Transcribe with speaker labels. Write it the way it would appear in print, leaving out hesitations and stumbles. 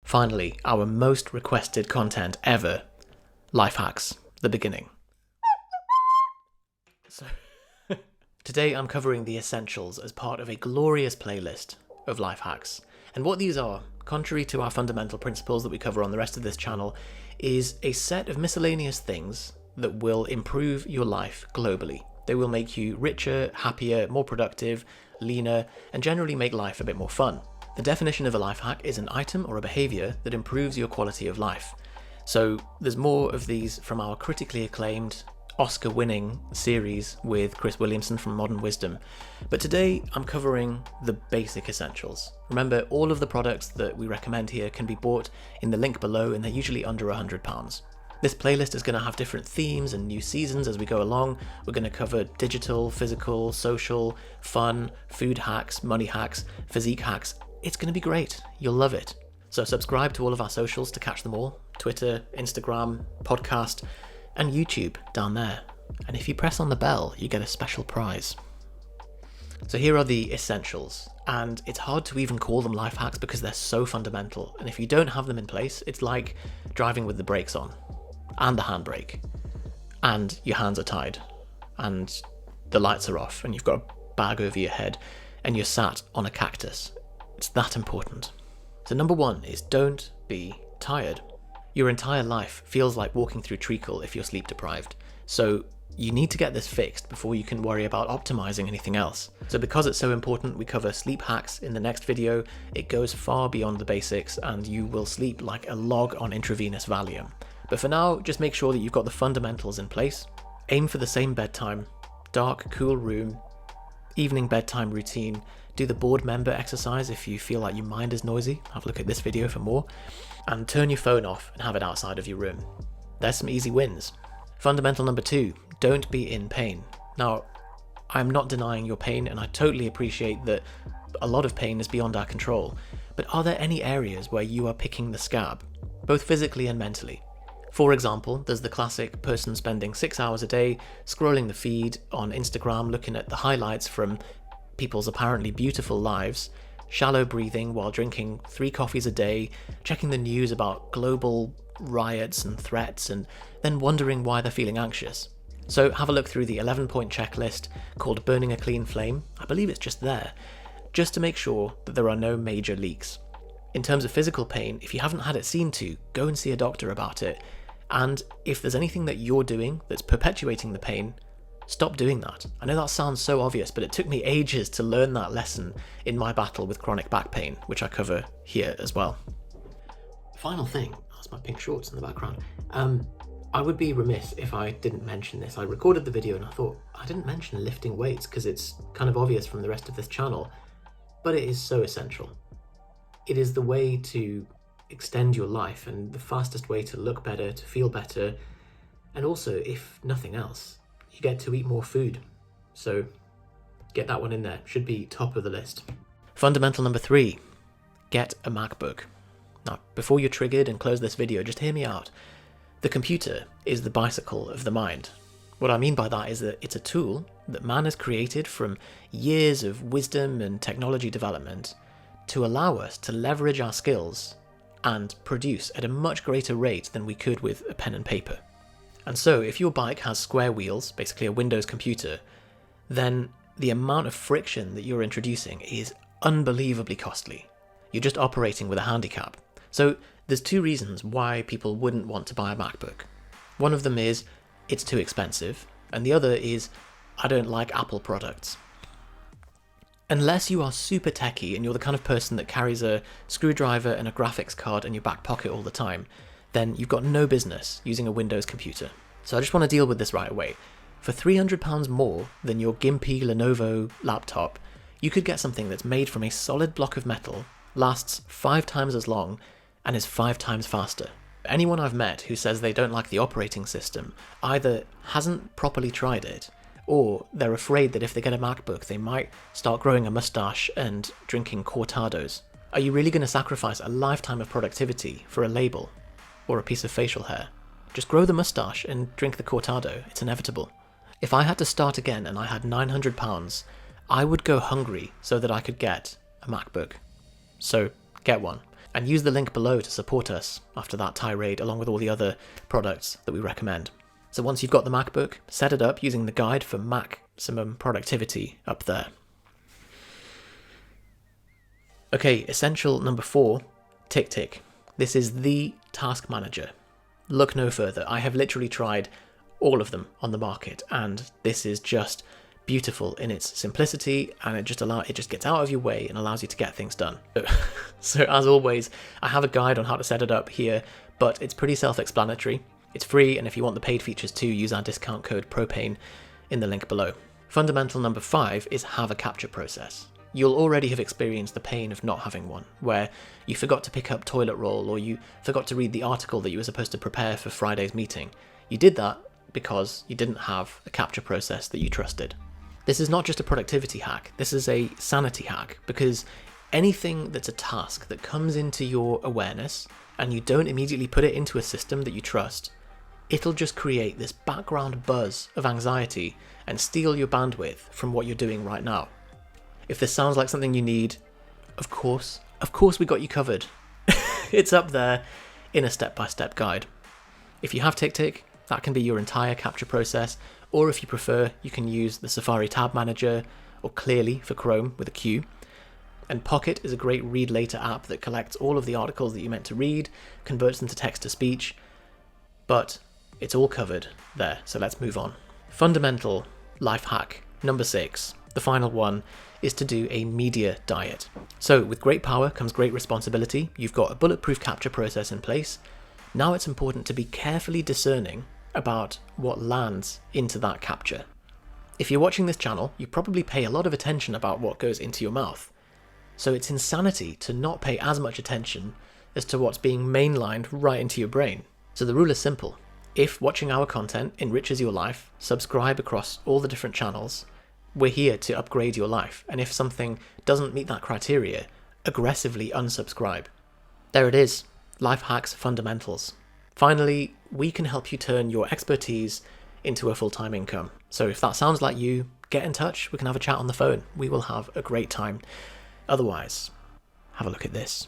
Speaker 1: Finally, our most requested content ever, life hacks, the beginning. So, today I'm covering the essentials as part of a glorious playlist of life hacks. And what these are, contrary to our fundamental principles that we cover on the rest of this channel, is a set of miscellaneous things that will improve your life globally. They will make you richer, happier, more productive, leaner, and generally make life a bit more fun. The definition of a life hack is an item or a behavior that improves your quality of life. So there's more of these from our critically acclaimed, Oscar-winning series with Chris Williamson from Modern Wisdom. But today I'm covering the basic essentials. Remember, all of the products that we recommend here can be bought in the link below, and they're usually under £100. This playlist is going to have different themes and new seasons as we go along. We're going to cover digital, physical, social, fun, food hacks, money hacks, physique hacks. It's going to be great. You'll love it. So subscribe to all of our socials to catch them all. Twitter, Instagram, podcast, and YouTube down there. And if you press on the bell, you get a special prize. So here are the essentials. And it's hard to even call them life hacks because they're so fundamental. And if you don't have them in place, it's like driving with the brakes on and the handbrake, and your hands are tied, and the lights are off, and you've got a bag over your head, and you're sat on a cactus. It's that important. So number one is don't be tired. Your entire life feels like walking through treacle if you're sleep deprived. So you need to get this fixed before you can worry about optimizing anything else. So because it's so important, we cover sleep hacks in the next video. It goes far beyond the basics, and you will sleep like a log on intravenous Valium. But for now, just make sure that you've got the fundamentals in place. Aim for the same bedtime, dark, cool room, evening bedtime routine. Do the board member exercise if you feel like your mind is noisy. Have a look at this video for more. And turn your phone off and have it outside of your room. There's some easy wins. Fundamental number two, don't be in pain. Now, I'm not denying your pain, and I totally appreciate that a lot of pain is beyond our control. But are there any areas where you are picking the scab, both physically and mentally? For example, there's the classic person spending 6 hours a day scrolling the feed on Instagram, looking at the highlights from people's apparently beautiful lives, shallow breathing while drinking 3 coffees a day, checking the news about global riots and threats, and then wondering why they're feeling anxious. So have a look through the 11-point checklist called Burning a Clean Flame. I believe it's just there, just to make sure that there are no major leaks. In terms of physical pain, if you haven't had it seen to, go and see a doctor about it. And if there's anything that you're doing that's perpetuating the pain, stop doing that. I know that sounds so obvious, but it took me ages to learn that lesson in my battle with chronic back pain, which I cover here as well. Final thing, that's my pink shorts in the background. I would be remiss if I didn't mention this. I recorded the video and I thought, I didn't mention lifting weights because it's kind of obvious from the rest of this channel, but it is so essential. It is the way to extend your life and the fastest way to look better, to feel better, and also, if nothing else, you get to eat more food. So get that one in there. Should be top of the list. Fundamental number 3, get a MacBook. Now, before you're triggered and close this video, just hear me out. The computer is the bicycle of the mind. What I mean by that is that it's a tool that man has created from years of wisdom and technology development to allow us to leverage our skills and produce at a much greater rate than we could with a pen and paper. And so if your bike has square wheels, basically a Windows computer, then the amount of friction that you're introducing is unbelievably costly. You're just operating with a handicap. So there's 2 reasons why people wouldn't want to buy a MacBook. One of them is it's too expensive, and the other is I don't like Apple products. Unless you are super techie and you're the kind of person that carries a screwdriver and a graphics card in your back pocket all the time, then you've got no business using a Windows computer. So I just want to deal with this right away. For £300 more than your gimpy Lenovo laptop, you could get something that's made from a solid block of metal, lasts 5 times as long, and is 5 times faster. Anyone I've met who says they don't like the operating system either hasn't properly tried it, or they're afraid that if they get a MacBook, they might start growing a mustache and drinking cortados. Are you really going to sacrifice a lifetime of productivity for a label or a piece of facial hair? Just grow the mustache and drink the cortado. It's inevitable. If I had to start again and I had £900, I would go hungry so that I could get a MacBook. So get one. And use the link below to support us after that tirade, along with all the other products that we recommend. So once you've got the MacBook, set it up using the guide for maximum productivity up there. Okay, essential number 4, Ticktick. This is the task manager. Look no further. I have literally tried all of them on the market, and this is just beautiful in its simplicity, and it just gets out of your way and allows you to get things done. So as always, I have a guide on how to set it up here, but it's pretty self-explanatory. It's free, and if you want the paid features too, use our discount code PROPANE in the link below. Fundamental number 5 is have a capture process. You'll already have experienced the pain of not having one, where you forgot to pick up toilet roll, or you forgot to read the article that you were supposed to prepare for Friday's meeting. You did that because you didn't have a capture process that you trusted. This is not just a productivity hack, this is a sanity hack, because anything that's a task that comes into your awareness and you don't immediately put it into a system that you trust, it'll just create this background buzz of anxiety and steal your bandwidth from what you're doing right now. If this sounds like something you need, of course we got you covered. It's up there in a step-by-step guide. If you have Ticktick, that can be your entire capture process, or if you prefer, you can use the Safari Tab Manager, or Clearly for Chrome with a Q. And Pocket is a great read later app that collects all of the articles that you meant to read, converts them to text to speech, but it's all covered there, so let's move on. Fundamental life hack number 6, the final one, is to do a media diet. So with great power comes great responsibility. You've got a bulletproof capture process in place. Now it's important to be carefully discerning about what lands into that capture. If you're watching this channel, you probably pay a lot of attention about what goes into your mouth. So it's insanity to not pay as much attention as to what's being mainlined right into your brain. So the rule is simple. If watching our content enriches your life, subscribe across all the different channels. We're here to upgrade your life, and if something doesn't meet that criteria, aggressively unsubscribe. There it is, life hacks fundamentals. Finally, we can help you turn your expertise into a full-time income. So if that sounds like you, get in touch, we can have a chat on the phone. We will have a great time. Otherwise, have a look at this.